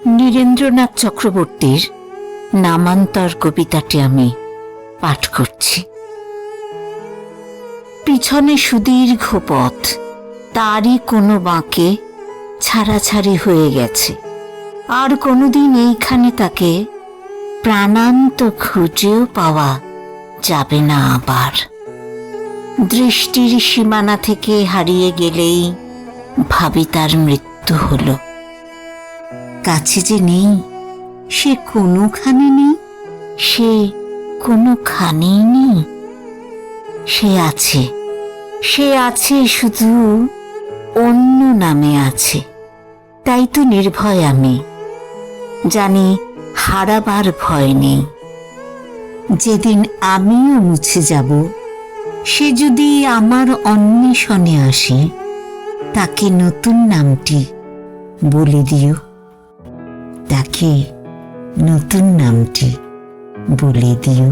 নীরেন্দ্রনাথ চক্রবর্তীর নামান্তর কবিতাটি আমি পাঠ করছি। পিছনে সুদীর্ঘ পথ, তারই কোনো বাঁকে ছাড়াছাড়ি হয়ে গেছে, আর কোনোদিন এইখানে তাকে প্রাণান্ত খুঁজেও পাওয়া যাবে না আবার। দৃষ্টির সীমানা থেকে হারিয়ে গেলেই ভাবি তার মৃত্যু হলো। কাছে যে নেই, সে কোনোখানে নেই, সে কোনোখানেই নেই। সে আছে শুধু অন্য নামে আছে। তাই তো নির্ভয় আমি, জানি হারাবার ভয় নেই। যেদিন আমিও মুছে যাব, সে যদি আমার অন্বেষণে আসে, তাকে নতুন নামটি বলে দিও, তাকে নতুন নামটি বলে দিও।